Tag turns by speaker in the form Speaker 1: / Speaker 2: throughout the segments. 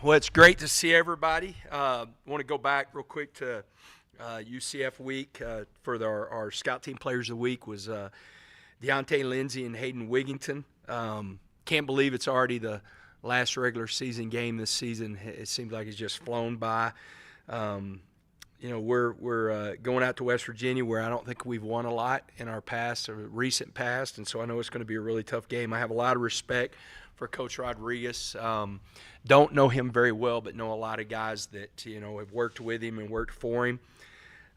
Speaker 1: Well, it's great to see everybody. Want to go back real quick to UCF week for our scout team players of the week was Deontay Lindsay and Hayden Wigington. Can't believe it's already the last regular season game this season. It seems like it's just flown by. We're going out to West Virginia where I don't think we've won a lot in our past or recent past, and so I know it's going to be a really tough game. I have a lot of respect for Coach Rodriguez. Don't know him very well, but know a lot of guys that have worked with him and worked for him.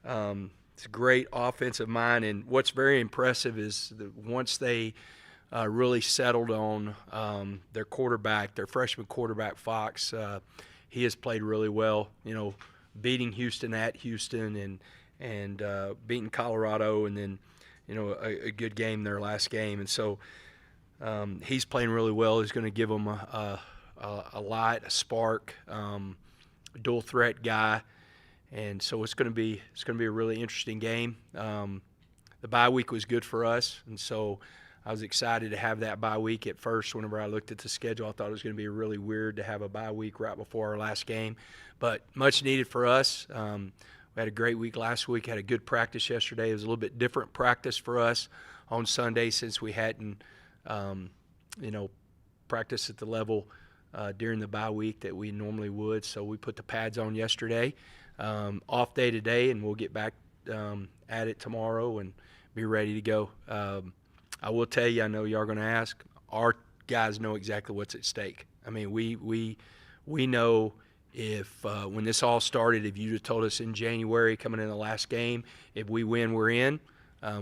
Speaker 1: It's a great offensive mind, and what's very impressive is that once they really settled on their quarterback, their freshman quarterback Fox, he has played really well. Beating Houston at Houston and beating Colorado, and then a good game their last game, and so he's playing really well. He's going to give them a light, a spark, dual threat guy, and so it's going to be a really interesting game. The bye week was good for us, and so I was excited to have that bye week. At first, whenever I looked at the schedule, I thought it was going to be really weird to have a bye week right before our last game, but much needed for us. We had a great week last week, had a good practice yesterday. It was a little bit different practice for us on Sunday since we hadn't practiced at the level during the bye week that we normally would. So we put the pads on yesterday. Off day today, and we'll get back at it tomorrow and be ready to go. I will tell you, I know y'all are going to ask, our guys know exactly what's at stake. I mean, we know if when this all started, if you'd have told us in January coming in the last game, if we win, we're in.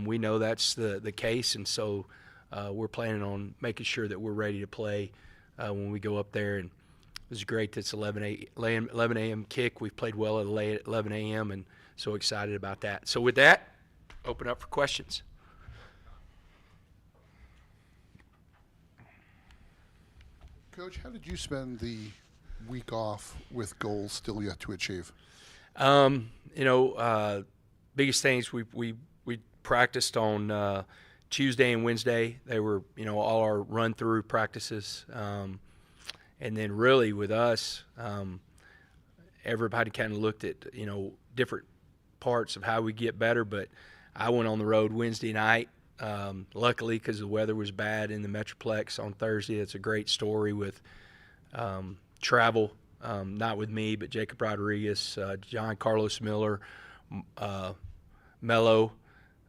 Speaker 1: We know that's the case, and so we're planning on making sure that we're ready to play when we go up there. And it was great that it's 11 a.m. kick. We've played well at 11 a.m. and so excited about that. So with that, open up for questions.
Speaker 2: Coach, how did you spend the week off with goals still yet to achieve?
Speaker 1: Biggest things we practiced on Tuesday and Wednesday. They were, all our run-through practices. And then really with us, everybody kind of looked at, different parts of how we get better. But I went on the road Wednesday night. Luckily, because the weather was bad in the Metroplex on Thursday. It's a great story with travel, not with me, but Jacob Rodriguez, John Carlos Miller, Mello,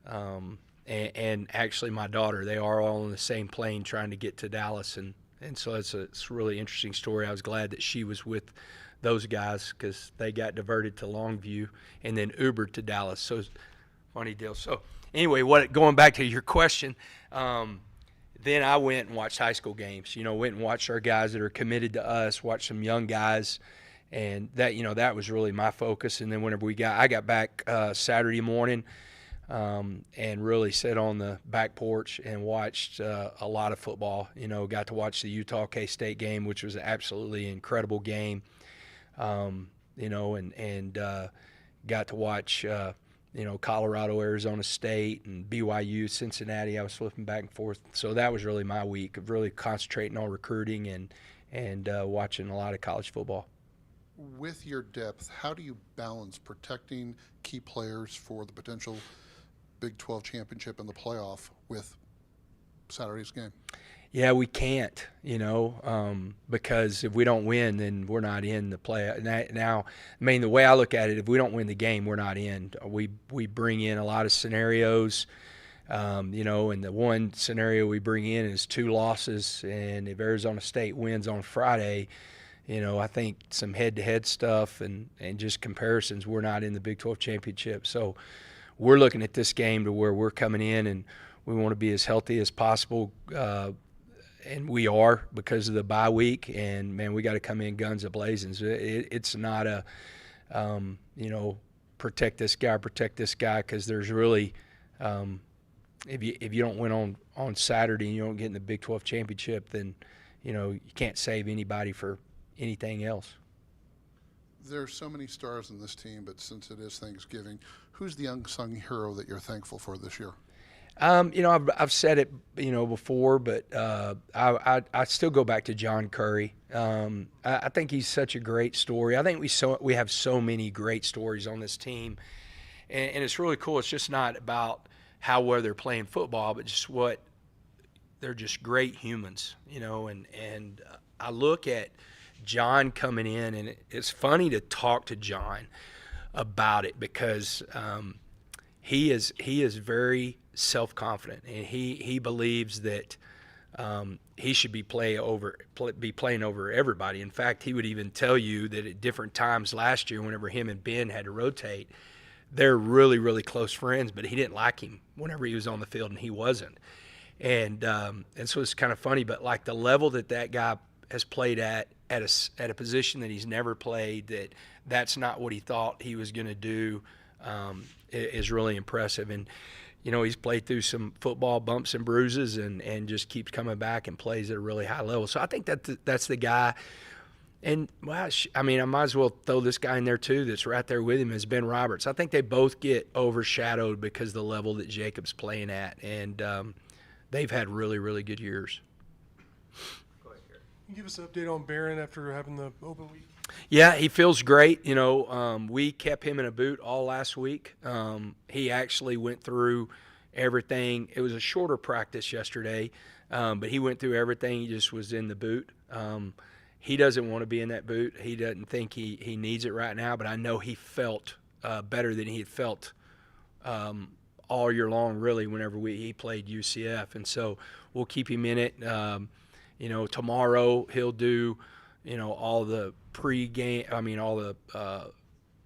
Speaker 1: and actually my daughter. They are all on the same plane trying to get to Dallas, and so it's a really interesting story. I was glad that she was with those guys because they got diverted to Longview and then Ubered to Dallas. So it's a funny deal. So anyway, going back to your question, then I went and watched high school games. Went and watched our guys that are committed to us, watched some young guys, and that was really my focus. And then whenever I got back Saturday morning, and really sat on the back porch and watched a lot of football. Got to watch the Utah K-State game, which was an absolutely incredible game. And got to watch Colorado, Arizona State, and BYU, Cincinnati. I was flipping back and forth. So that was really my week of really concentrating on recruiting and watching a lot of college football.
Speaker 2: With your depth, how do you balance protecting key players for the potential Big 12 championship and the playoff with Saturday's game?
Speaker 1: Yeah, we can't, because if we don't win, then we're not in the play. Now, the way I look at it, if we don't win the game, we're not in. We bring in a lot of scenarios, and the one scenario we bring in is 2 losses, and if Arizona State wins on Friday, I think some head-to-head stuff and just comparisons, we're not in the Big 12 championship. So we're looking at this game to where we're coming in and we want to be as healthy as possible, and we are because of the bye week. And, man, we got to come in guns a-blazing. It's not a, protect this guy, because there's really if you don't win on Saturday and you don't get in the Big 12 championship, then, you can't save anybody for anything else.
Speaker 2: There's so many stars in this team, but since it is Thanksgiving, who's the unsung hero that you're thankful for this year?
Speaker 1: I've said it, before, but I still go back to John Curry. I think he's such a great story. I think we have so many great stories on this team, and it's really cool. It's just not about how well they're playing football, but just what they're just great humans, and I look at John coming in, and it's funny to talk to John about it because he is very self-confident, and he believes that he should be playing over everybody. In fact, he would even tell you that at different times last year, whenever him and Ben had to rotate, they're really, really close friends, but he didn't like him whenever he was on the field and he wasn't. And so it's kind of funny, but like the level that guy has played at a position that he's never played, that's not what he thought he was going to do, is really impressive. And he's played through some football bumps and bruises, and just keeps coming back and plays at a really high level. So I think that's the guy. And, well, I might as well throw this guy in there too that's right there with him, is Ben Roberts. I think they both get overshadowed because of the level that Jacob's playing at, and they've had really, really good years.
Speaker 3: Can you give us an update on Barron after having the open week?
Speaker 1: Yeah, he feels great. We kept him in a boot all last week. He actually went through everything. It was a shorter practice yesterday, but he went through everything. He just was in the boot. He doesn't want to be in that boot. He doesn't think he needs it right now, but I know he felt better than he had felt all year long, really, whenever he played UCF. And so we'll keep him in it. Tomorrow he'll do, all the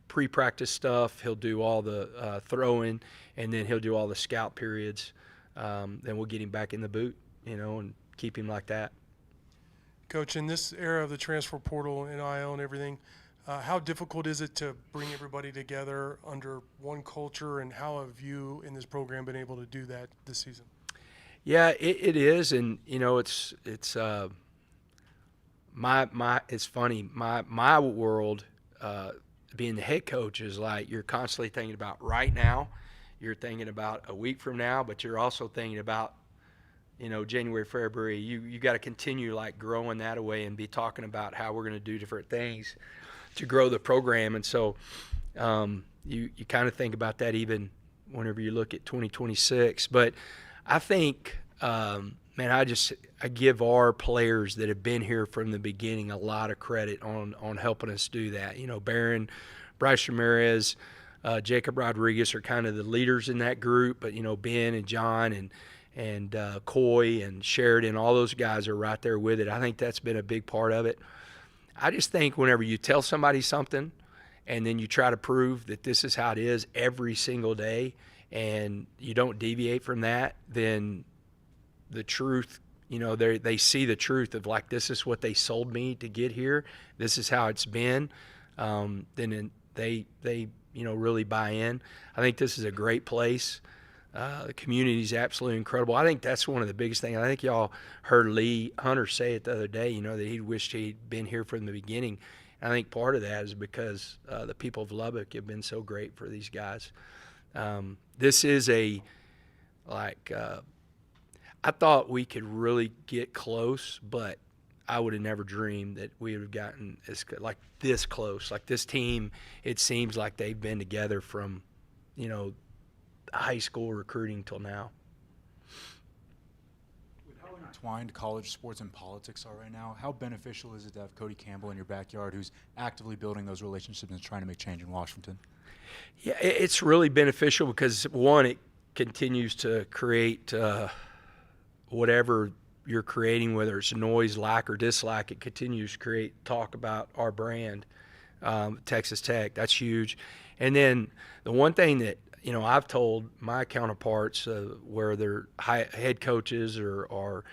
Speaker 1: pre-practice stuff. He'll do all the throwing, and then he'll do all the scout periods. Then we'll get him back in the boot, and keep him like that.
Speaker 3: Coach, in this era of the transfer portal and NIL and everything, how difficult is it to bring everybody together under one culture, and how have you in this program been able to do that this season?
Speaker 1: Yeah, it is, and it's it's funny. My world, being the head coach, is like you're constantly thinking about right now, you're thinking about a week from now, but you're also thinking about January, February. You got to continue like growing that away and be talking about how we're going to do different things to grow the program. And so you kind of think about that even whenever you look at 2026. But I think, I give our players that have been here from the beginning a lot of credit on helping us do that. Barron, Bryce Ramirez, Jacob Rodriguez are kind of the leaders in that group, but Ben and John and Coy and Sheridan, all those guys are right there with it. I think that's been a big part of it. I just think whenever you tell somebody something and then you try to prove that this is how it is every single day and you don't deviate from that, then the truth, they see the truth of like, this is what they sold me to get here. This is how it's been. Then they really buy in. I think this is a great place. The community is absolutely incredible. I think that's one of the biggest things. I think y'all heard Lee Hunter say it the other day, that he wished he'd been here from the beginning. And I think part of that is because the people of Lubbock have been so great for these guys. This is I thought we could really get close, but I would have never dreamed that we would have gotten this close. Like this team, it seems like they've been together from, high school recruiting till now.
Speaker 4: With how intertwined college sports and politics are right now, how beneficial is it to have Cody Campbell in your backyard who's actively building those relationships and trying to make change in Washington?
Speaker 1: Yeah, it's really beneficial because, one, it continues to create whatever you're creating, whether it's noise, like, or dislike, it continues to create talk about our brand, Texas Tech. That's huge. And then the one thing that, I've told my counterparts, where they're head coaches or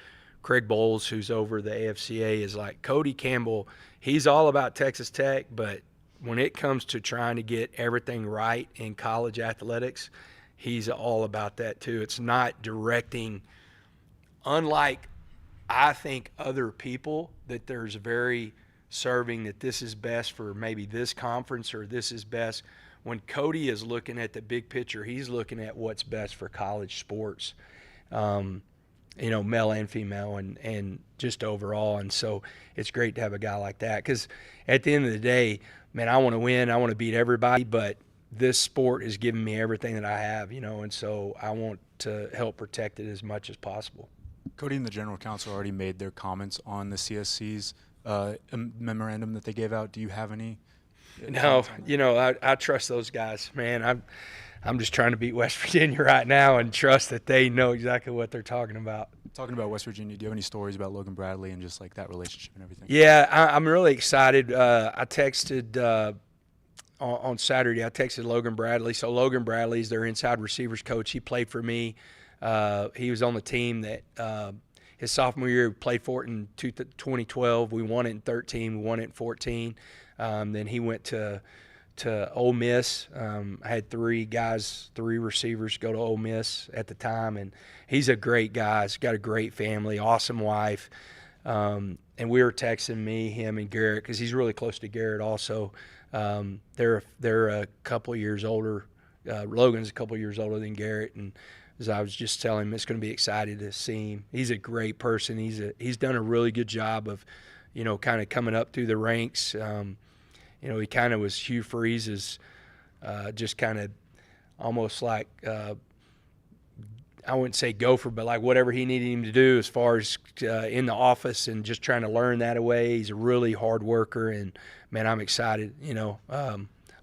Speaker 1: Craig Bowles, who's over the AFCA, is like Cody Campbell, he's all about Texas Tech, but when it comes to trying to get everything right in college athletics, he's all about that too. It's not directing, unlike I think other people, that there's very serving that this is best for maybe this conference or this is best. when Cody is looking at the big picture, he's looking at what's best for college sports, male and female, and just overall. And so it's great to have a guy like that, because at the end of the day, man, I want to win. I want to beat everybody, but this sport has given me everything that I have, and so I want to help protect it as much as possible.
Speaker 4: Cody and the general counsel already made their comments on the CSC's memorandum that they gave out. Do you have any?
Speaker 1: No, I trust those guys, man. I'm just trying to beat West Virginia right now and trust that they know exactly what they're talking about.
Speaker 4: Talking about West Virginia, do you have any stories about Logan Bradley and just like that relationship and everything?
Speaker 1: Yeah, I'm really excited. I texted on Saturday. I texted Logan Bradley. So Logan Bradley is their inside receivers coach. He played for me. He was on the team that his sophomore year, we played for it in 2012. We won it in 13. We won it in 14. Then he went to Ole Miss. I had three receivers go to Ole Miss at the time, and he's a great guy. He's got a great family, awesome wife. And we were texting him, and Garrett, because he's really close to Garrett also. They're a couple years older. Logan's a couple years older than Garrett, and as I was just telling him, it's going to be excited to see him. He's a great person. He's done a really good job of, kind of coming up through the ranks. He kind of was Hugh Freeze's, just kind of almost like, I wouldn't say gopher, but like whatever he needed him to do as far as in the office and just trying to learn that away. He's a really hard worker, and man, I'm excited.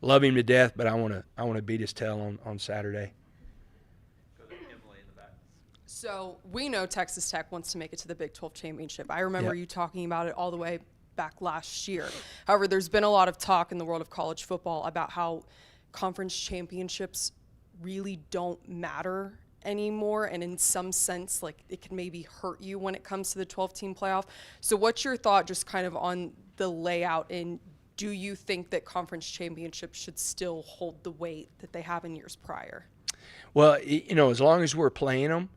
Speaker 1: Love him to death, but I want to beat his tail on Saturday.
Speaker 5: So we know Texas Tech wants to make it to the Big 12 championship. I remember you talking about it all the way back last year. However, there's been a lot of talk in the world of college football about how conference championships really don't matter anymore, and in some sense, like, it can maybe hurt you when it comes to the 12-team playoff. So what's your thought just kind of on the layout, and do you think that conference championships should still hold the weight that they have in years prior?
Speaker 1: Well, as long as we're playing them,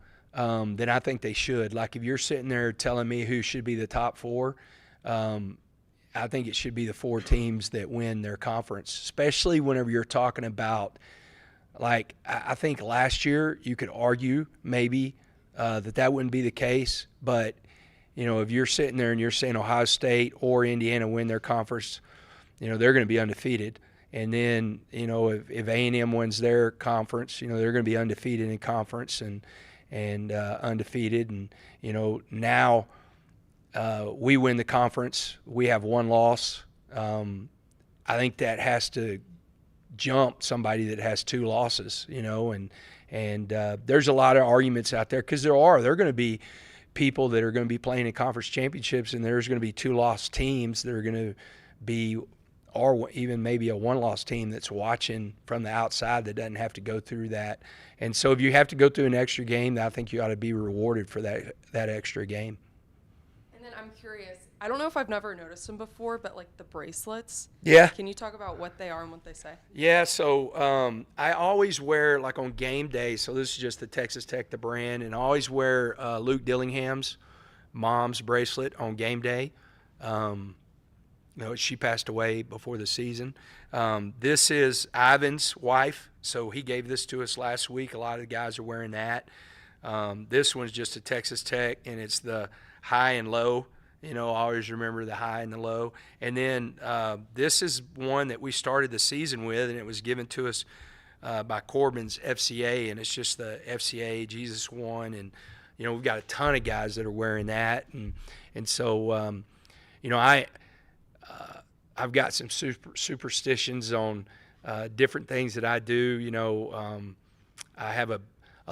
Speaker 1: then I think they should. Like, if you're sitting there telling me who should be the top four, I think it should be the four teams that win their conference, especially whenever you're talking about, like, I think last year you could argue maybe that wouldn't be the case. But, if you're sitting there and you're saying Ohio State or Indiana win their conference, they're going to be undefeated. And then, if A&M wins their conference, they're going to be undefeated in conference and undefeated. And, now we win the conference. We have one loss. I think that has to jump somebody that has two losses, and there's a lot of arguments out there, because there are going to be people that are going to be playing in conference championships, and there's going to be two-loss teams that are going to be, or even maybe a one-loss team that's watching from the outside that doesn't have to go through that. And so if you have to go through an extra game, I think you ought to be rewarded for that extra game.
Speaker 5: And then I'm curious, I don't know if I've never noticed them before, but like the bracelets.
Speaker 1: Yeah.
Speaker 5: Can you talk about what they are and what they say?
Speaker 1: Yeah, so I always wear, like on game day, so this is just the Texas Tech, the brand, and I always wear Luke Dillingham's mom's bracelet on game day. She passed away before the season. This is Ivan's wife, so he gave this to us last week. A lot of the guys are wearing that. This one's just a Texas Tech, and it's the high and low. I always remember the high and the low. And then this is one that we started the season with, and it was given to us by Corbin's FCA, and it's just the FCA Jesus one. And, we've got a ton of guys that are wearing that. And so, I've got some superstitions on different things that I do. I have a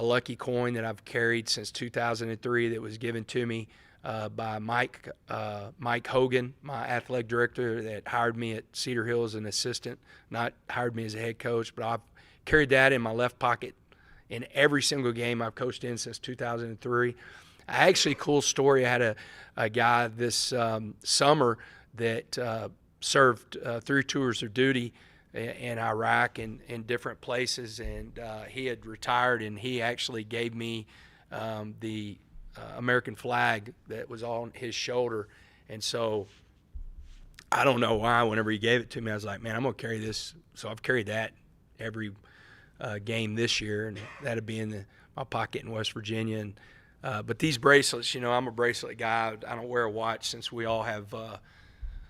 Speaker 1: lucky coin that I've carried since 2003 that was given to me by Mike Hogan, my athletic director that hired me at Cedar Hill as an assistant, not hired me as a head coach, but I've carried that in my left pocket in every single game I've coached in since 2003. Actually, cool story, I had a guy this summer that served 3 tours of duty in Iraq and in different places, and he had retired, and he actually gave me the American flag that was on his shoulder. And so I don't know why, whenever he gave it to me, I was like, man, I'm going to carry this. So I've carried that every game this year, and that'd be in my pocket in West Virginia. And but these bracelets, I'm a bracelet guy. I don't wear a watch since we all have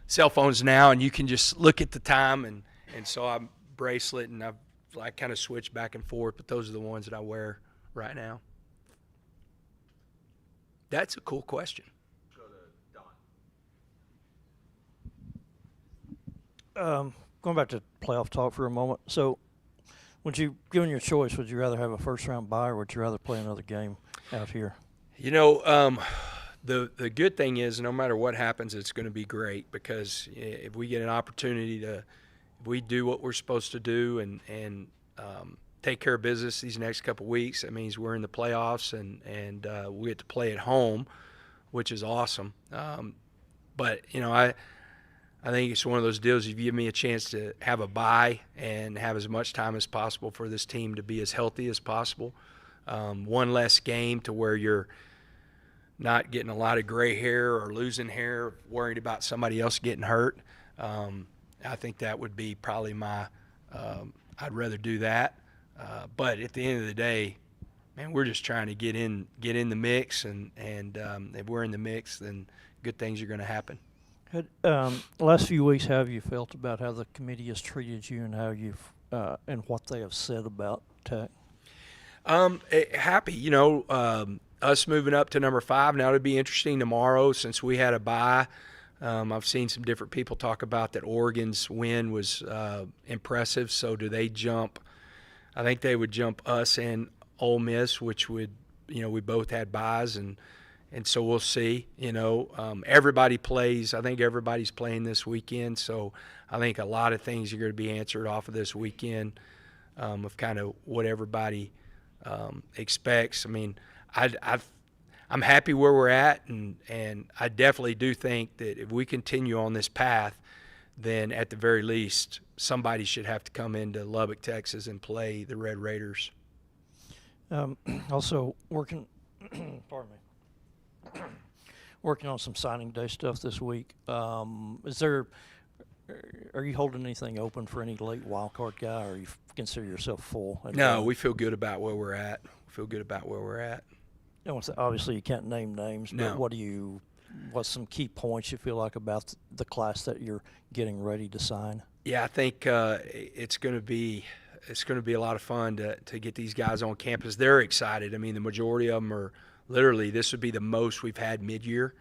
Speaker 1: cell phones now, and you can just look at the time, and so I'm bracelet, and I kind of switch back and forth, but those are the ones that I wear right now. That's a cool question.
Speaker 6: Going back to playoff talk for a moment. So, given your choice, would you rather have a first-round bye or would you rather play another game out here?
Speaker 1: The good thing is no matter what happens, it's going to be great, because if we get an opportunity if we do what we're supposed to do and take care of business these next couple of weeks, that means we're in the playoffs and we get to play at home, which is awesome. But I think it's one of those deals. If you give me a chance to have a bye and have as much time as possible for this team to be as healthy as possible, one less game to where you're not getting a lot of gray hair or losing hair, worried about somebody else getting hurt. I think that would be probably I'd rather do that. But at the end of the day, man, we're just trying to get in the mix, and if we're in the mix, then good things are going to happen.
Speaker 6: Last few weeks, how have you felt about how the committee has treated you and how you've and what they have said about Tech?
Speaker 1: Happy, us moving up to number 5. Now it'll be interesting tomorrow since we had a bye. I've seen some different people talk about that Oregon's win was impressive. So do they jump? I think they would jump us and Ole Miss, which would, we both had byes, and so we'll see. Everybody plays. I think everybody's playing this weekend. So I think a lot of things are going to be answered off of this weekend of kind of what everybody expects. I mean, I'm happy where we're at, and I definitely do think that if we continue on this path, then at the very least somebody should have to come into Lubbock, Texas, and play the Red Raiders.
Speaker 6: Also working, pardon me. Working on some signing day stuff this week. Are you holding anything open for any late wild card guy, or you consider yourself full?
Speaker 1: No, we feel good about where we're at.
Speaker 6: Obviously, you can't name names, but
Speaker 1: No.
Speaker 6: What's some key points you feel like about the class that you're getting ready to sign?
Speaker 1: Yeah, I think it's going to be a lot of fun to get these guys on campus. They're excited. I mean, the majority of them are. Literally, this would be the most we've had mid-year,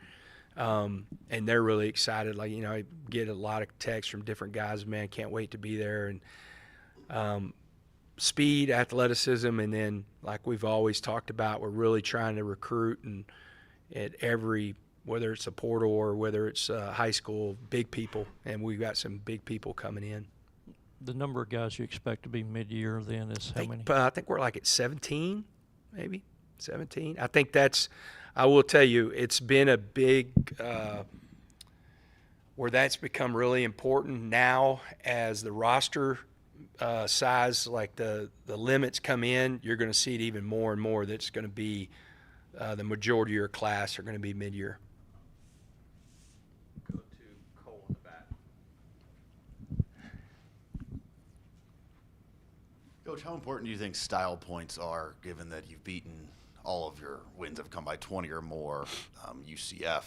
Speaker 1: and they're really excited. Like, I get a lot of texts from different guys, man, can't wait to be there. And speed, athleticism, and then, like we've always talked about, we're really trying to recruit and at whether it's a portal or whether it's high school, big people, and we've got some big people coming in.
Speaker 6: The number of guys you expect to be mid-year then is how many?
Speaker 1: I think we're like at 17, maybe. 17. I think I will tell you, it's been a big where that's become really important now as the roster size, like the limits come in, you're going to see it even more and more. That's going to be the majority of your class are going to be mid-year. Go to Cole in the back.
Speaker 7: Coach, how important do you think style points are, given that you've beaten all of your wins have come by 20 or more? UCF,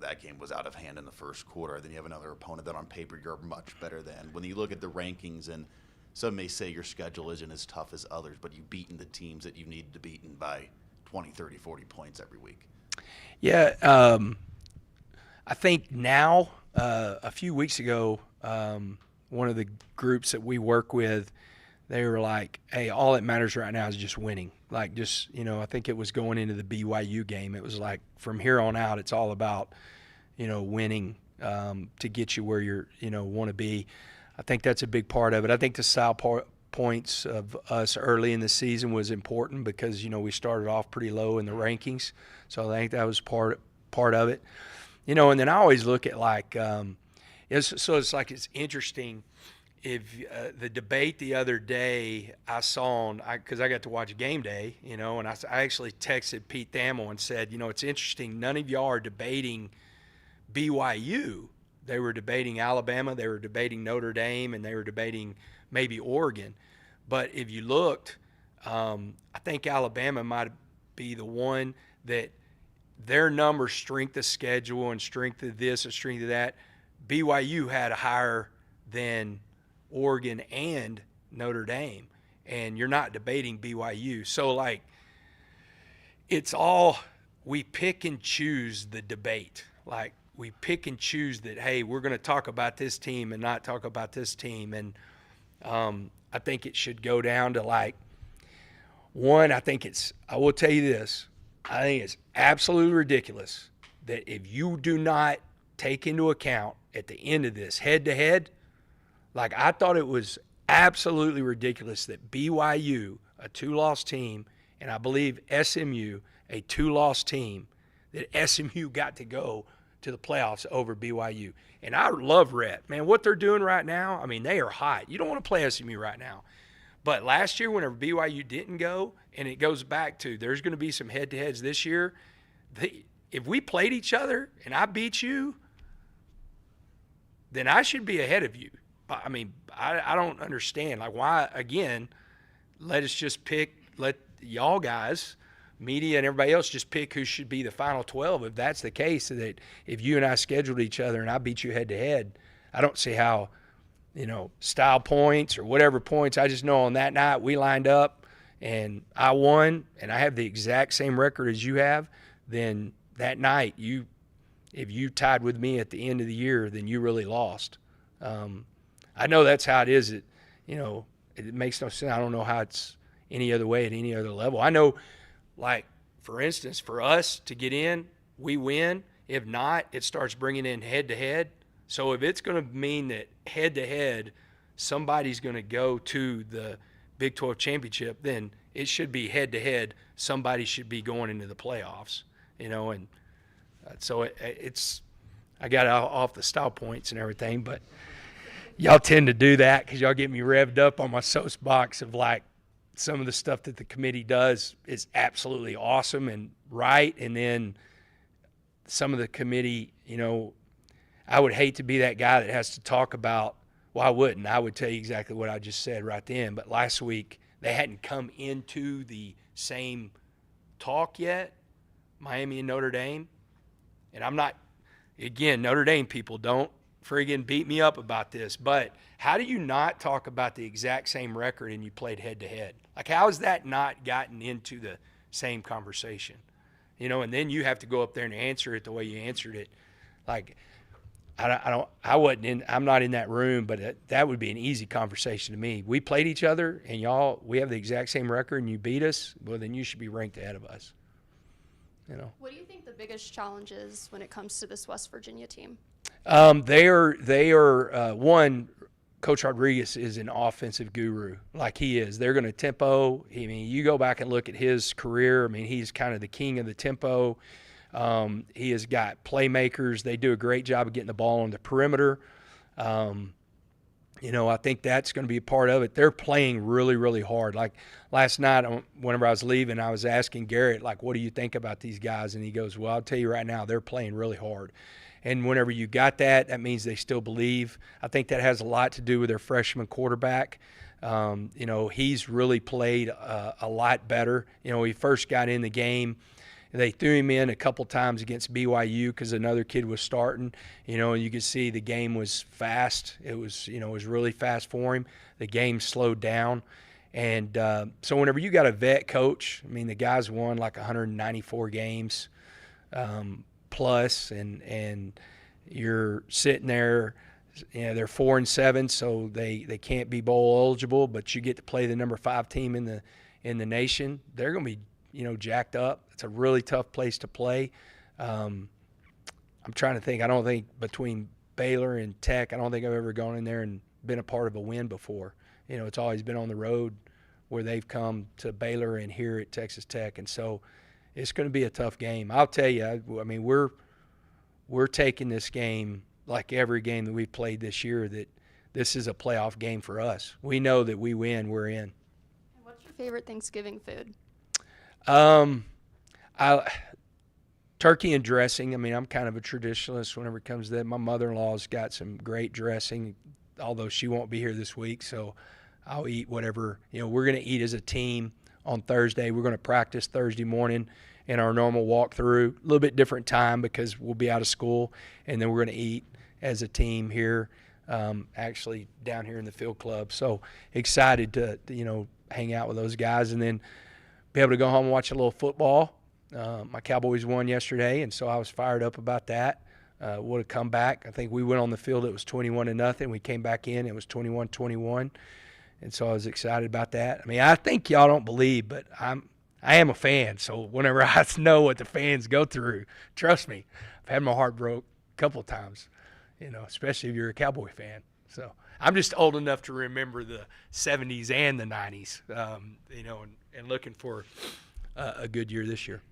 Speaker 7: that game was out of hand in the first quarter. Then you have another opponent that on paper you're much better than. When you look at the rankings, and some may say your schedule isn't as tough as others, but you've beaten the teams that you needed to beaten by 20, 30, 40 points every week.
Speaker 1: Yeah, I think now, a few weeks ago, one of the groups that we work with, they were like, hey, all that matters right now is just winning. Like, just, I think it was going into the BYU game. It was like, from here on out, it's all about, winning to get you where you're, want to be. I think that's a big part of it. I think the style points of us early in the season was important because, we started off pretty low in the rankings. So I think that was part of it. And then I always look at like, it's interesting. If the debate the other day I saw because I got to watch game day, and I actually texted Pete Thamel and said, it's interesting, none of y'all are debating BYU. They were debating Alabama, they were debating Notre Dame, and they were debating maybe Oregon. But if you looked, I think Alabama might be the one that their numbers, strength of schedule and strength of this and strength of that, BYU had higher than Oregon and Notre Dame. And you're not debating BYU. So, like, it's all we pick and choose the debate. Like, we pick and choose that, hey, we're going to talk about this team and not talk about this team. And I think it should go down to, like, one, I will tell you this, I think it's absolutely ridiculous that if you do not take into account at the end of this head-to-head, like, I thought it was absolutely ridiculous that BYU, a 2-loss team, and I believe SMU, a 2-loss team, that SMU got to go to the playoffs over BYU. And I love Rhett. Man, what they're doing right now, I mean, they are hot. You don't want to play SMU right now. But last year, whenever BYU didn't go, and it goes back to there's going to be some head-to-heads this year, if we played each other and I beat you, then I should be ahead of you. I mean, I don't understand. Like, why, again, let y'all guys, media and everybody else, just pick who should be the final 12. If that's the case, that if you and I scheduled each other and I beat you head-to-head, I don't see how, style points or whatever points. I just know on that night we lined up and I won and I have the exact same record as you have, then that night if you tied with me at the end of the year, then you really lost. I know that's how it is. It makes no sense. I don't know how it's any other way at any other level. I know, like, for instance, for us to get in, we win. If not, it starts bringing in head-to-head. So if it's going to mean that head-to-head somebody's going to go to the Big 12 championship, then it should be head-to-head somebody should be going into the playoffs, and so it's I got off the style points and everything, but y'all tend to do that because y'all get me revved up on my soapbox of, like, some of the stuff that the committee does is absolutely awesome and right. And then some of the committee, I would hate to be that guy that has to talk about, well, I wouldn't. I would tell you exactly what I just said right then. But last week, they hadn't come into the same talk yet, Miami and Notre Dame. And I'm not, again, Notre Dame people, don't friggin' beat me up about this, but how do you not talk about the exact same record and you played head-to-head? Like, how has that not gotten into the same conversation? And then you have to go up there and answer it the way you answered it. Like, I'm not in that room, but that would be an easy conversation to me. We played each other, and we have the exact same record, and you beat us, well, then you should be ranked ahead of us.
Speaker 8: What do you think the biggest challenge is when it comes to this West Virginia team?
Speaker 1: They are one, Coach Rodriguez is an offensive guru, like he is. They're going to tempo. I mean, you go back and look at his career. I mean, he's kind of the king of the tempo. He has got playmakers. They do a great job of getting the ball on the perimeter. I think that's going to be a part of it. They're playing really, really hard. Like last night, whenever I was leaving, I was asking Garrett, like, what do you think about these guys? And he goes, well, I'll tell you right now, they're playing really hard. And whenever you got that means they still believe. I think that has a lot to do with their freshman quarterback. He's really played a lot better. He first got in the game. They threw him in a couple times against BYU because another kid was starting. And you could see the game was fast. It was really fast for him. The game slowed down. And so whenever you got a vet coach, I mean, the guy's won like 194 games plus, and you're sitting there, they're 4-7, so they can't be bowl eligible, but you get to play the number 5 team in the nation. They're going to be jacked up. It's a really tough place to play. I'm trying to think. I don't think between Baylor and Tech, I don't think I've ever gone in there and been a part of a win before. It's always been on the road where they've come to Baylor and here at Texas Tech, and so it's going to be a tough game. I'll tell you. I mean, we're taking this game like every game that we've played this year, that this is a playoff game for us. We know that we win, we're in.
Speaker 8: And what's your favorite Thanksgiving food?
Speaker 1: Turkey and dressing. I mean, I'm kind of a traditionalist whenever it comes to that. My mother-in-law's got some great dressing, although she won't be here this week, so I'll eat whatever. We're going to eat as a team on Thursday. We're going to practice Thursday morning in our normal walkthrough. A little bit different time because we'll be out of school, and then we're going to eat as a team here, actually down here in the field club. So excited to hang out with those guys, and then be able to go home and watch a little football. My Cowboys won yesterday, and so I was fired up about that. What a comeback. I think we went on the field, it was 21-0. We came back in, it was 21-21. And so I was excited about that. I mean, I think y'all don't believe, but I am a fan. So whenever I know what the fans go through, trust me, I've had my heart broke a couple of times, especially if you're a Cowboy fan. So I'm just old enough to remember the 70s and the 90s, and looking for a good year this year.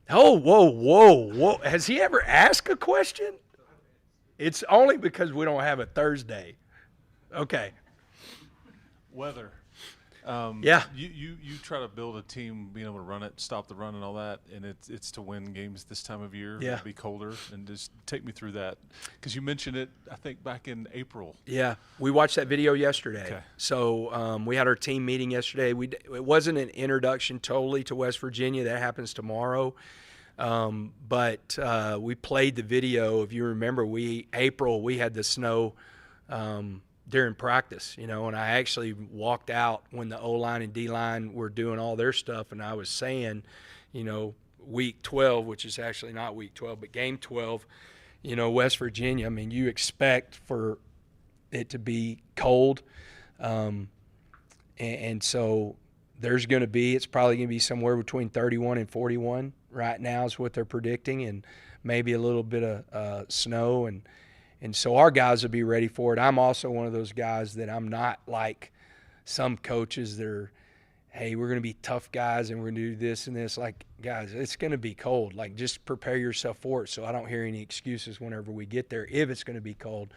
Speaker 1: Oh, whoa. Has he ever asked a question? It's only because we don't have a Thursday. Okay.
Speaker 9: Weather.
Speaker 1: Yeah.
Speaker 9: You try to build a team, being able to run it, stop the run, and all that, and it's to win games this time of year.
Speaker 1: Yeah.
Speaker 9: It'll be colder, and just take me through that, because you mentioned it, I think, back in April.
Speaker 1: Yeah, we watched that video yesterday.
Speaker 9: Okay.
Speaker 1: So we had our team meeting yesterday. It wasn't an introduction totally to West Virginia. That happens tomorrow. But we played the video. If you remember, we had the snow during practice, and I actually walked out when the O-line and D-line were doing all their stuff, and I was saying, week 12, which is actually not week 12, but game 12, West Virginia, I mean, you expect for it to be cold, and so it's probably going to be somewhere between 31 and 41 right now is what they're predicting, and maybe a little bit of snow, and so our guys will be ready for it. I'm also one of those guys that I'm not like some coaches that are, hey, we're going to be tough guys and we're going to do this and this. Like, guys, it's going to be cold. Like, just prepare yourself for it so I don't hear any excuses whenever we get there if it's going to be cold.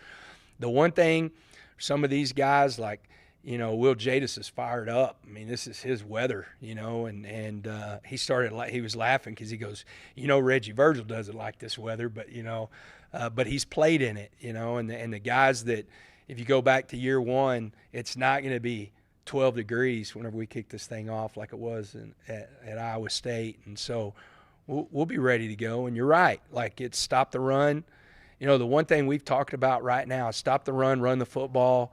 Speaker 1: The one thing, some of these guys, like, Will Jadis is fired up. I mean, this is his weather, and he was laughing because he goes, Reggie Virgil doesn't like this weather, but he's played in it, and the guys that, if you go back to year one, it's not going to be 12 degrees whenever we kick this thing off like it was at Iowa State. And so we'll be ready to go. And you're right. Like, it's stop the run. The one thing we've talked about right now is stop the run the football,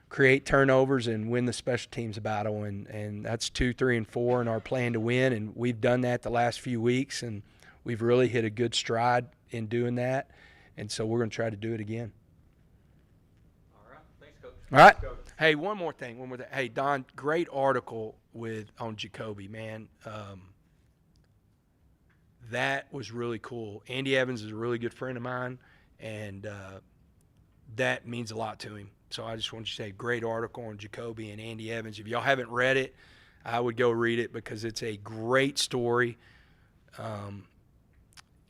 Speaker 1: create turnovers, and win the special teams battle. And that's 2, 3, and 4 in our plan to win. And we've done that the last few weeks, and we've really hit a good stride in doing that. And so we're going to try to do it again.
Speaker 10: All right. Thanks, Coach.
Speaker 1: All right.
Speaker 10: Thanks, Coach.
Speaker 1: Hey, one more thing. Hey, Don, great article on Jacoby, man. That was really cool. Andy Evans is a really good friend of mine, and that means a lot to him. So I just want to say, great article on Jacoby and Andy Evans. If y'all haven't read it, I would go read it because it's a great story.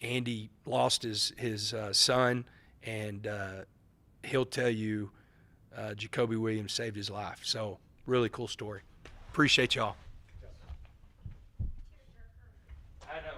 Speaker 1: Andy lost his son, and he'll tell you Jacoby Williams saved his life. So really cool story. Appreciate y'all. I know.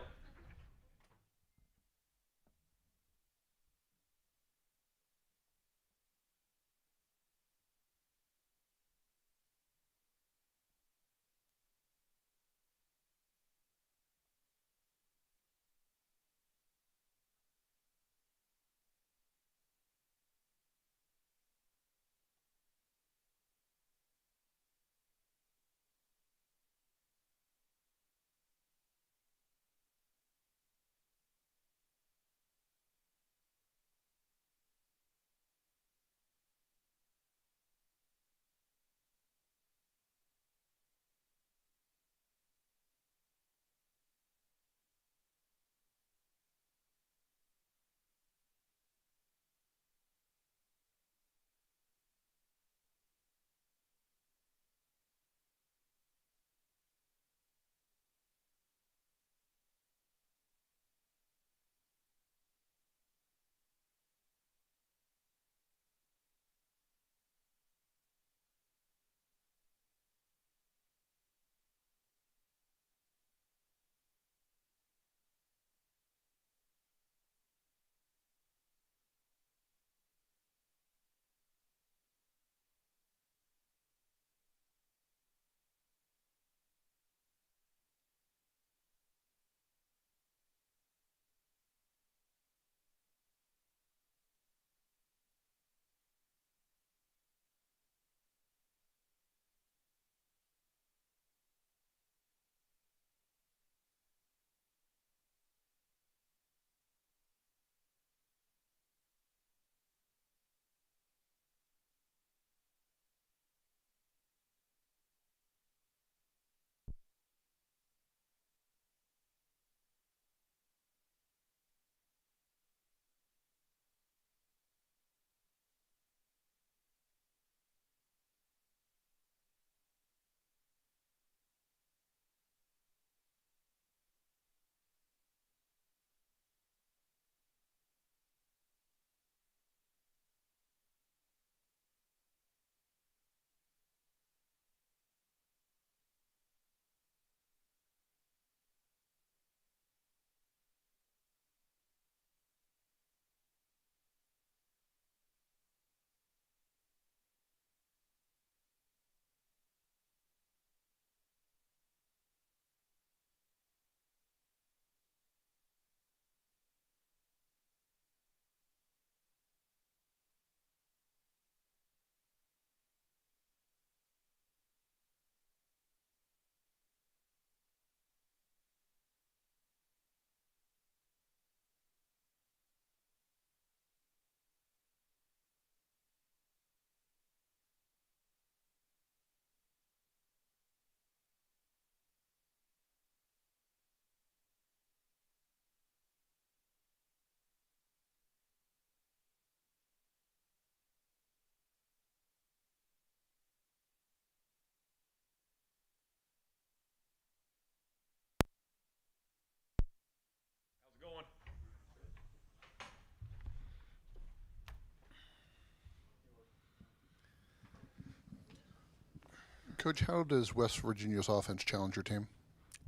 Speaker 2: Coach, how does West Virginia's offense challenge your team?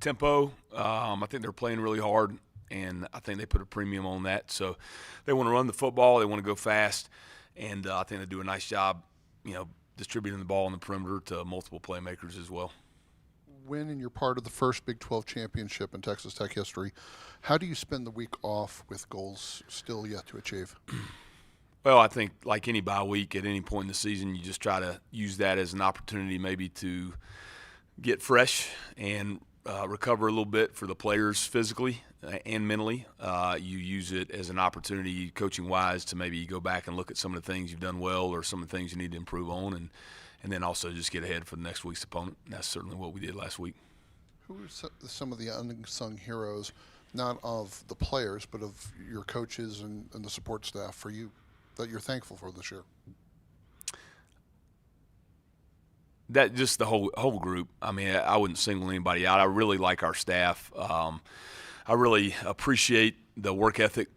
Speaker 1: Tempo. I think they're playing really hard, and I think they put a premium on that. So they want to run the football. They want to go fast, and I think they do a nice job, distributing the ball on the perimeter to multiple playmakers as well.
Speaker 2: When and you're part of the first Big 12 championship in Texas Tech history, how do you spend the week off with goals still yet to achieve?
Speaker 1: Well, I think like any bye week at any point in the season, you just try to use that as an opportunity maybe to get fresh and recover a little bit for the players physically and mentally. You use it as an opportunity, coaching-wise, to maybe go back and look at some of the things you've done well or some of the things you need to improve on, and then also just get ahead for the next week's opponent. And that's certainly what we did last week.
Speaker 2: Who are some of the unsung heroes, not of the players, but of your coaches and the support staff for you that you're thankful for this year?
Speaker 1: That just the whole group. I mean, I wouldn't single anybody out. I really like our staff. I really appreciate the work ethic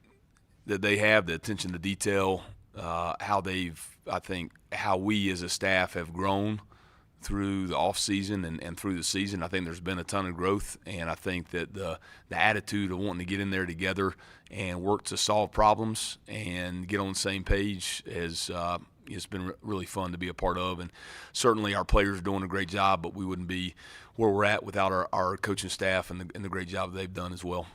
Speaker 1: that they have, the attention to detail, how we as a staff have grown through the off season and through the season. I think there's been a ton of growth, and I think that the attitude of wanting to get in there together and work to solve problems and get on the same page has it's been really fun to be a part of. And certainly our players are doing a great job, but we wouldn't be where we're at without our coaching staff and the great job they've done as well.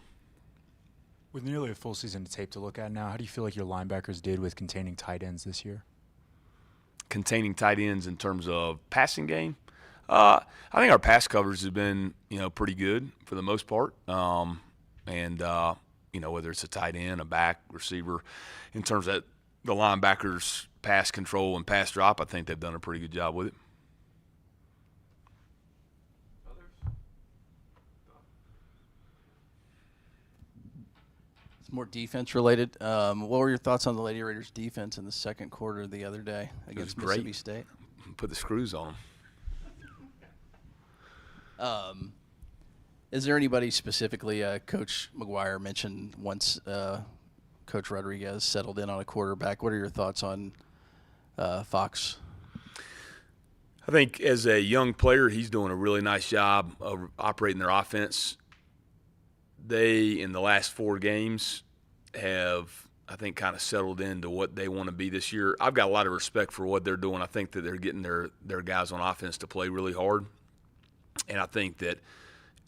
Speaker 4: With nearly a full season of tape to look at now, how do you feel like your linebackers did with containing tight ends this year?
Speaker 1: Containing tight ends in terms of passing game, I think our pass coverage has been pretty good for the most part, and whether it's a tight end, a back, receiver, in terms of the linebackers' pass control and pass drop, I think they've done a pretty good job with it.
Speaker 11: It's more defense related. What were your thoughts on the Lady Raiders' defense in the second quarter the other day against Mississippi State?
Speaker 1: Put the screws on
Speaker 11: them. Is there anybody specifically? Coach McGuire mentioned once Coach Rodriguez settled in on a quarterback. What are your thoughts on Fox?
Speaker 1: I think as a young player, he's doing a really nice job of operating their offense. They, in the last 4 games, have, I think, kind of settled into what they want to be this year. I've got a lot of respect for what they're doing. I think that they're getting their guys on offense to play really hard. And I think that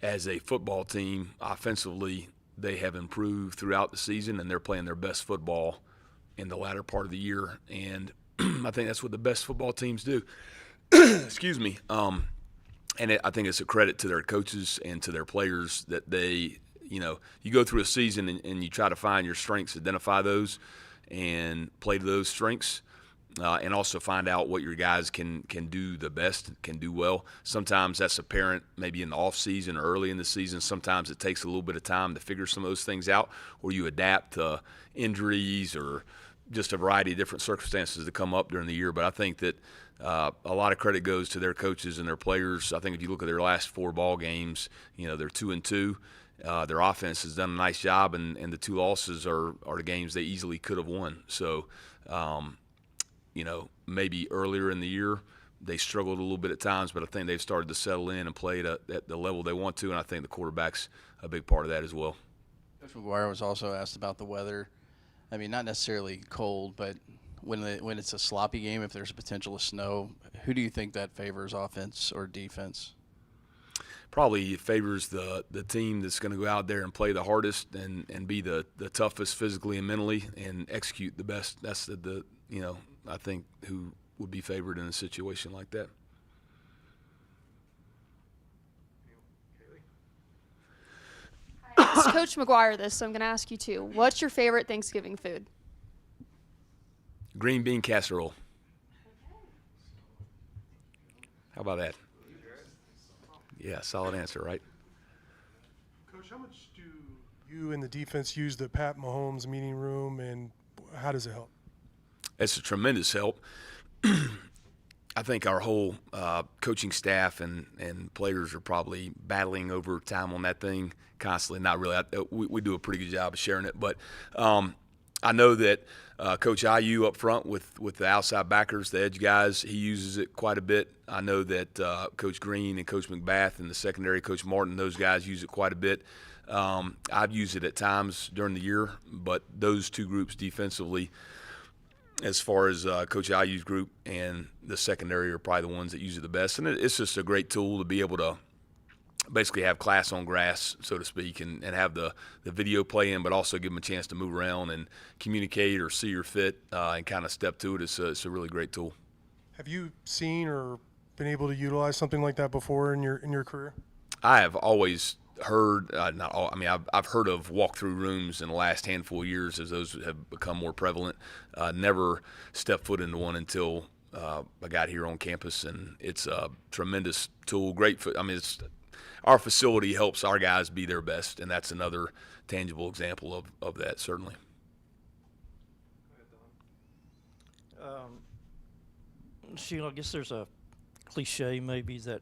Speaker 1: as a football team, offensively, they have improved throughout the season, and they're playing their best football in the latter part of the year. And I think that's what the best football teams do. Excuse me. And I think it's a credit to their coaches and to their players that they, you go through a season and you try to find your strengths, identify those, and play to those strengths, and also find out what your guys can do the best, can do well. Sometimes that's apparent maybe in the off season or early in the season. Sometimes it takes a little bit of time to figure some of those things out, or you adapt to injuries or just a variety of different circumstances that come up during the year. But I think that a lot of credit goes to their coaches and their players. I think if you look at their last 4 ball games, they're 2-2. Their offense has done a nice job, and the 2 losses are the games they easily could have won. So, maybe earlier in the year they struggled a little bit at times, but I think they've started to settle in and play at the level they want to, and I think the quarterback's a big part of that as well.
Speaker 11: Coach McGuire was also asked about the weather. I mean, not necessarily cold, but when it's a sloppy game, if there's a potential of snow, who do you think that favors, offense or defense?
Speaker 1: Probably favors the team that's going to go out there and play the hardest and be the toughest physically and mentally and execute the best. That's I think who would be favored in a situation like that.
Speaker 8: It's Coach McGuire this, so I'm going to ask you too. What's your favorite Thanksgiving food?
Speaker 1: Green bean casserole. How about that? Yeah, solid answer, right?
Speaker 3: Coach, how much do you and the defense use the Pat Mahomes meeting room, and how does it help?
Speaker 1: It's a tremendous help. I think our whole coaching staff and players are probably battling over time on that thing constantly. Not really. We do a pretty good job of sharing it. But I know that Coach IU up front with the outside backers, the edge guys, he uses it quite a bit. I know that Coach Green and Coach McBath and the secondary, Coach Martin, those guys use it quite a bit. I've used it at times during the year, but those two groups defensively, as far as Coach IU's group and the secondary, are probably the ones that use it the best. And it's just a great tool to be able to basically have class on grass, so to speak, and have the video play in, but also give them a chance to move around and communicate or see your fit and kind of step to it. It's a really great tool.
Speaker 3: Have you seen or been able to utilize something like that before in your career?
Speaker 1: I have always heard, I've heard of walkthrough rooms in the last handful of years as those have become more prevalent. Never stepped foot into one until I got here on campus, and it's a tremendous tool. Our facility helps our guys be their best, and that's another tangible example of that, certainly.
Speaker 6: Sheila, I guess there's a cliche maybe that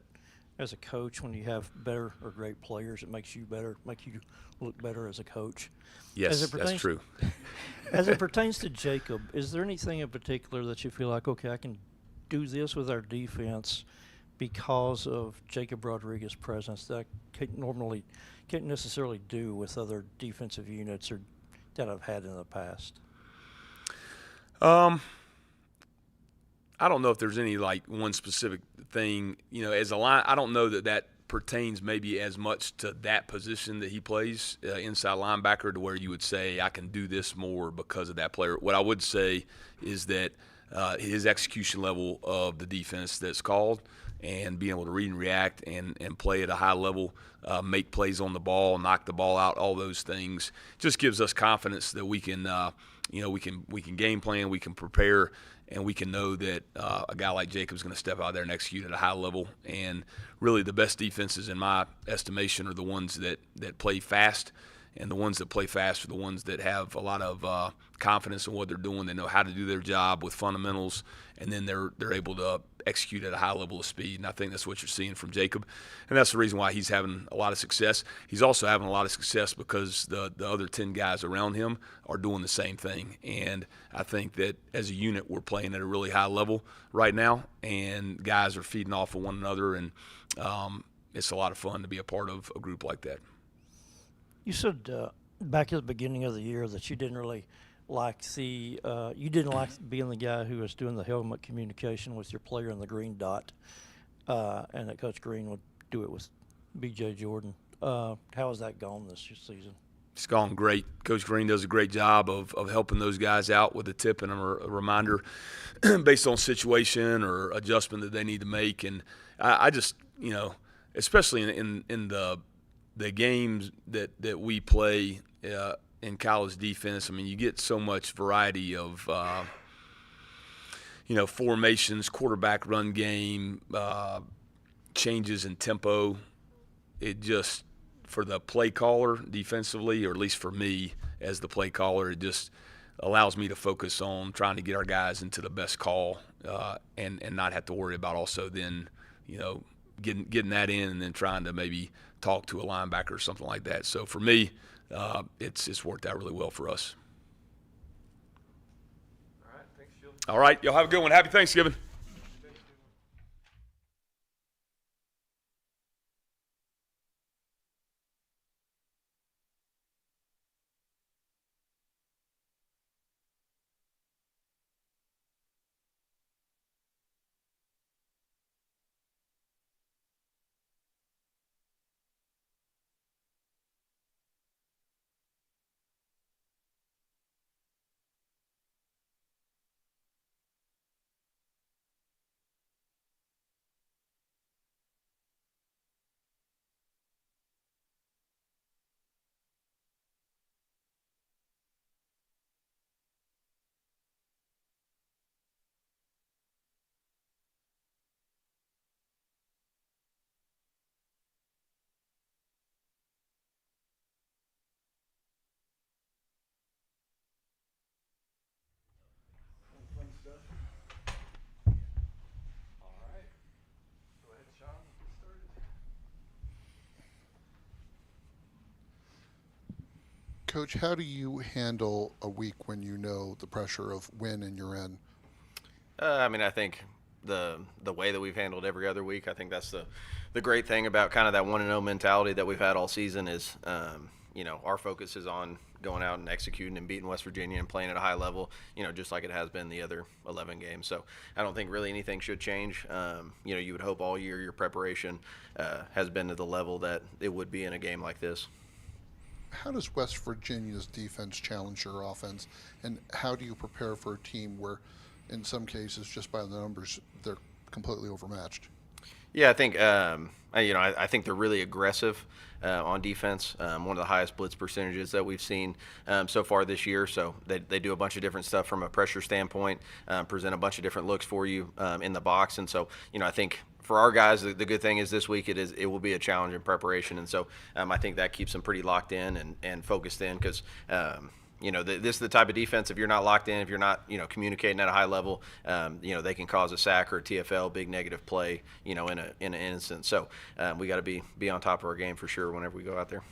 Speaker 6: as a coach, when you have better or great players, it makes you better, make you look better as a coach.
Speaker 1: Yes, that's true.
Speaker 6: As it pertains to Jacob, is there anything in particular that you feel like, okay, I can do this with our defense because of Jacob Rodriguez's presence that I can't necessarily do with other defensive units or that I've had in the past?
Speaker 1: I don't know if there's any like one specific thing, as a line. I don't know that pertains maybe as much to that position that he plays, inside linebacker, to where you would say I can do this more because of that player. What I would say is that his execution level of the defense that's called, and being able to read and react and play at a high level, make plays on the ball, knock the ball out, all those things just gives us confidence that we can, we can game plan, we can prepare, and we can know that a guy like Jacob's going to step out there and execute at a high level. And really the best defenses, in my estimation, are the ones that play fast. And the ones that play fast are the ones that have a lot of confidence in what they're doing. They know how to do their job with fundamentals, and then they're able to execute at a high level of speed. And I think that's what you're seeing from Jacob, and that's the reason why he's having a lot of success. He's also having a lot of success because the other 10 guys around him are doing the same thing. And I think that as a unit, we're playing at a really high level right now, and guys are feeding off of one another, and it's a lot of fun to be a part of a group like that.
Speaker 6: You said back at the beginning of the year that you didn't really like being the guy who was doing the helmet communication with your player in the green dot, and that Coach Green would do it with B.J. Jordan. How has that gone this season?
Speaker 1: It's gone great. Coach Green does a great job of helping those guys out with a tip and a reminder based on situation or adjustment that they need to make. And I just, especially in the games that we play in college defense, you get so much variety of, formations, quarterback run game, changes in tempo. It just, for the play caller defensively, or at least for me as the play caller, it just allows me to focus on trying to get our guys into the best call and not have to worry about also then, getting that in and then trying to maybe talk to a linebacker or something like that. So for me, it's worked out really well for us.
Speaker 10: All right, thanks, Jill.
Speaker 1: All right, y'all have a good one. Happy Thanksgiving.
Speaker 2: Coach, how do you handle a week when you know the pressure of win and you're in?
Speaker 10: I think
Speaker 12: the way that we've handled every other week. I think that's the great thing about kind of that 1-0 mentality that we've had all season is, our focus is on going out and executing and beating West Virginia and playing at a high level, just like it has been the other 11 games. So I don't think really anything should change. You would hope all year your preparation has been to the level that it would be in a game like this.
Speaker 2: How does West Virginia's defense challenge your offense, and how do you prepare for a team where, in some cases, just by the numbers, they're completely overmatched?
Speaker 12: Yeah, I think I think they're really aggressive on defense. One of the highest blitz percentages that we've seen so far this year. So they do a bunch of different stuff from a pressure standpoint, present a bunch of different looks for you in the box, and so I think. For our guys, the good thing is this week it will be a challenge in preparation, and so I think that keeps them pretty locked in and focused in because this is the type of defense. If you're not locked in, if you're not communicating at a high level, they can cause a sack or a TFL, big negative play, in an instance. So we got to be on top of our game for sure whenever we go out there.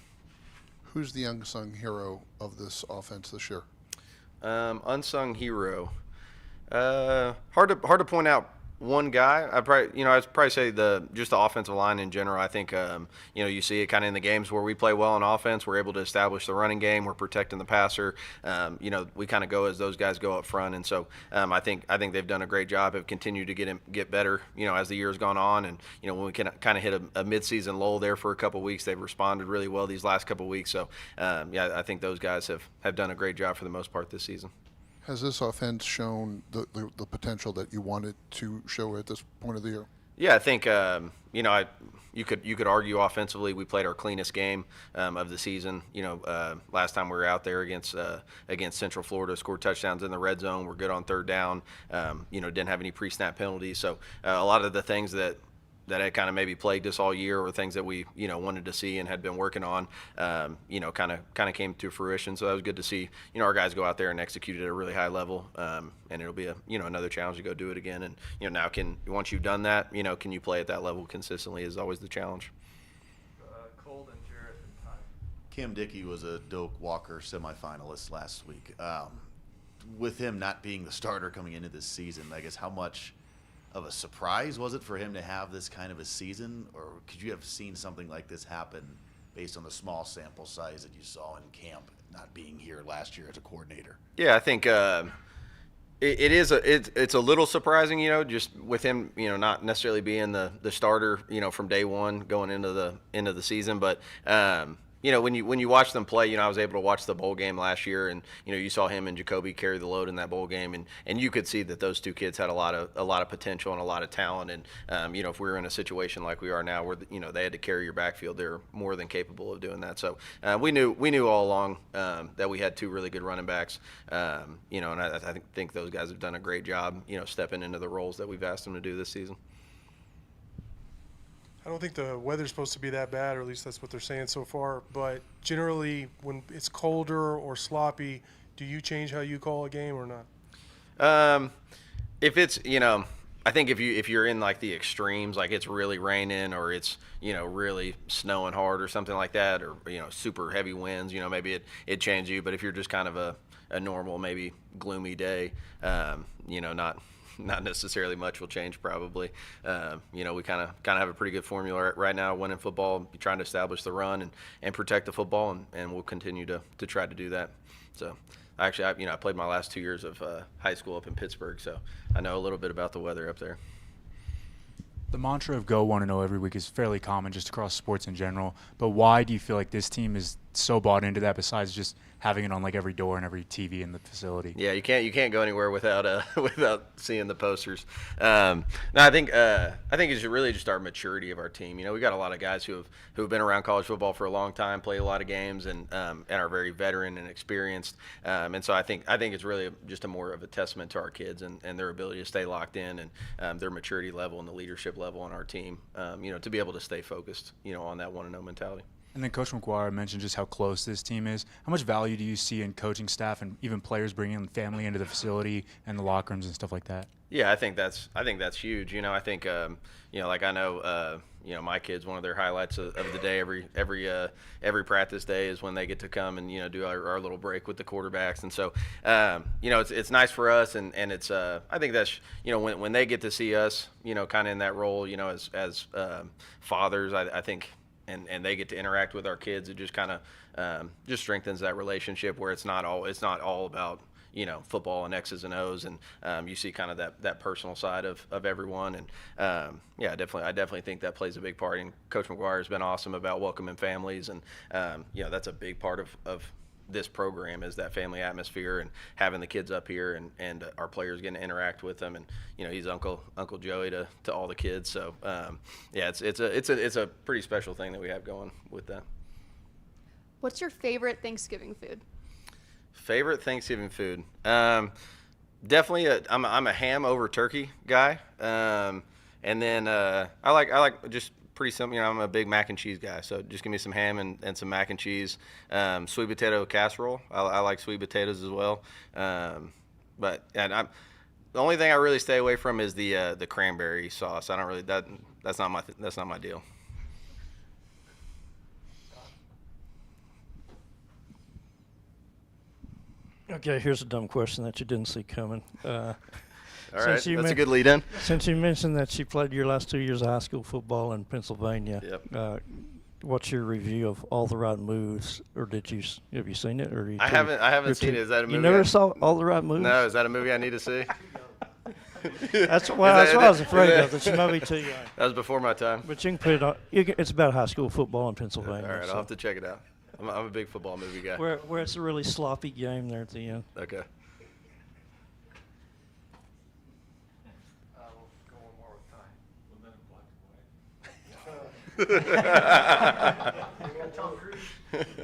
Speaker 2: Who's the unsung hero of this offense this year?
Speaker 12: Unsung hero. Hard to point out one guy. I'd probably say just the offensive line in general. I think you see it kind of in the games where we play well on offense. We're able to establish the running game. We're protecting the passer. We kind of go as those guys go up front, and so I think they've done a great job. Have continued to get better. As the year's gone on, and when we can kind of hit a midseason lull there for a couple of weeks, they've responded really well these last couple of weeks. So I think those guys have done a great job for the most part this season.
Speaker 2: Has this offense shown the potential that you wanted to show at this point of the year?
Speaker 12: Yeah, I think you could argue offensively we played our cleanest game of the season. Last time we were out there against Central Florida, scored touchdowns in the red zone. We're good on third down. Didn't have any pre-snap penalties. So a lot of the things that had kind of maybe plagued us all year, or things that we wanted to see and had been working on, kind of came to fruition. So that was good to see. Our guys go out there and execute at a really high level, and it'll be another challenge to go do it again. And now once you've done that, can you play at that level consistently is always the challenge.
Speaker 10: Colton, Jarrett, and Ty.
Speaker 7: Cam Dickey was a Doak Walker semifinalist last week. With him not being the starter coming into this season, I guess how much of a surprise was it for him to have this kind of a season, or could you have seen something like this happen based on the small sample size that you saw in camp, not being here last year as a coordinator?
Speaker 12: Yeah, I think it's a little surprising, just with him, not necessarily being the starter, from day one going into the season, but when you watch them play, I was able to watch the bowl game last year, and you saw him and Jacoby carry the load in that bowl game, and you could see that those two kids had a lot of potential and a lot of talent, and if we were in a situation like we are now, where they had to carry your backfield, they're more than capable of doing that. So we knew all along that we had two really good running backs, and I think those guys have done a great job, stepping into the roles that we've asked them to do this season.
Speaker 3: I don't think the weather's supposed to be that bad, or at least that's what they're saying so far. But generally, when it's colder or sloppy, do you change how you call a game or not?
Speaker 12: If it's, I think if you're in like the extremes, like it's really raining or it's, really snowing hard or something like that, or, super heavy winds, maybe it changes you. But if you're just kind of a normal, maybe gloomy day, not necessarily much will change probably. We kind of have a pretty good formula right now, winning football, trying to establish the run and protect the football, and we'll continue to try to do that. So actually, I played my last 2 years of high school up in Pittsburgh, so I know a little bit about the weather up there.
Speaker 4: The mantra of go 1-0 every week is fairly common just across sports in general, but why do you feel like this team is so bought into that, besides just having it on like every door and every TV in the facility?
Speaker 12: Yeah, you can't go anywhere without seeing the posters. No, I think it's really just our maturity of our team. We got a lot of guys who have been around college football for a long time, played a lot of games, and are very veteran and experienced. And so I think it's really just more of a testament to our kids and their ability to stay locked in, and their maturity level and the leadership level on our team. To be able to stay focused, on that 1-0 mentality.
Speaker 4: And then Coach McGuire mentioned just how close this team is. How much value do you see in coaching staff and even players bringing family into the facility and the locker rooms and stuff like that?
Speaker 12: Yeah, I think that's huge. I think like I know my kids, one of their highlights of the day every practice day is when they get to come and do our little break with the quarterbacks. And so it's nice for us, and it's I think that's when they get to see us kind of in that role as fathers, I think, and they get to interact with our kids, it just kind of just strengthens that relationship where it's not all about football and X's and O's, and you see kind of that personal side of everyone. And I definitely think that plays a big part. And Coach McGuire has been awesome about welcoming families, and that's a big part of this program is that family atmosphere and having the kids up here and our players getting to interact with them. And he's Uncle Joey to all the kids. So it's a pretty special thing that we have going with that.
Speaker 8: What's your favorite Thanksgiving food?
Speaker 12: Favorite Thanksgiving food? Definitely, I'm a ham over turkey guy, and then I like just pretty simple. I'm a big mac and cheese guy, so just give me some ham and some mac and cheese. Sweet potato casserole. I like sweet potatoes as well, but the only thing I really stay away from is the cranberry sauce. I don't really that's not my deal.
Speaker 6: Okay, here's a dumb question that you didn't see coming.
Speaker 12: All right, that's a
Speaker 6: men-
Speaker 12: good lead-in.
Speaker 6: Since you mentioned that you played your last 2 years of high school football in Pennsylvania,
Speaker 12: Yep.
Speaker 6: What's your review of All the Right Moves, or have you seen it? Or
Speaker 12: I haven't seen it. Is that a movie?
Speaker 6: You never saw All the Right Moves?
Speaker 12: No, is that a movie I need to see?
Speaker 6: That's what I was afraid of. That you might be too young.
Speaker 12: That was before my time.
Speaker 6: But you can put it on. It's about high school football in Pennsylvania.
Speaker 12: All right,
Speaker 6: so.
Speaker 12: I'll have to check it out. I'm a big football movie guy.
Speaker 6: Where it's a really sloppy game there at the end.
Speaker 12: Okay.
Speaker 10: We'll go one more with time.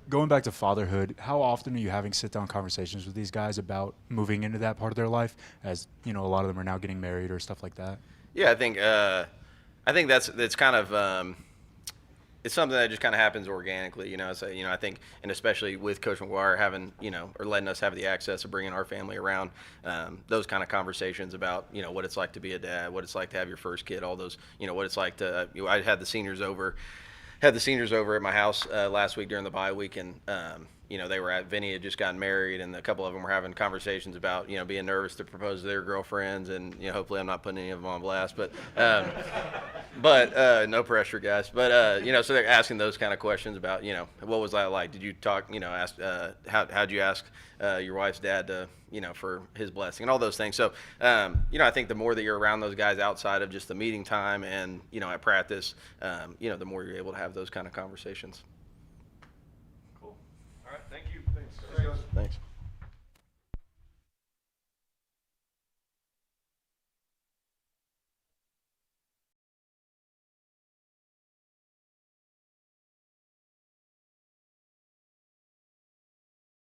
Speaker 4: Going back to fatherhood, how often are you having sit-down conversations with these guys about moving into that part of their life? As a lot of them are now getting married or stuff like that.
Speaker 12: Yeah, I think that's kind of it's something that just kind of happens organically, So I think, and especially with Coach McGuire having or letting us have the access of bringing our family around, those kind of conversations about what it's like to be a dad, what it's like to have your first kid, all those what it's like to. I had the seniors over at my house last week during the bye week, and they were Vinny had just gotten married, and a couple of them were having conversations about being nervous to propose to their girlfriends, and hopefully I'm not putting any of them on blast, but no pressure, guys. But so they're asking those kind of questions about what was that like? Did you talk? Ask how'd you ask your wife's dad to for his blessing and all those things. So I think the more that you're around those guys outside of just the meeting time and at practice, the more you're able to have those kind of conversations.
Speaker 10: Cool. All right, thank you.
Speaker 12: Thanks.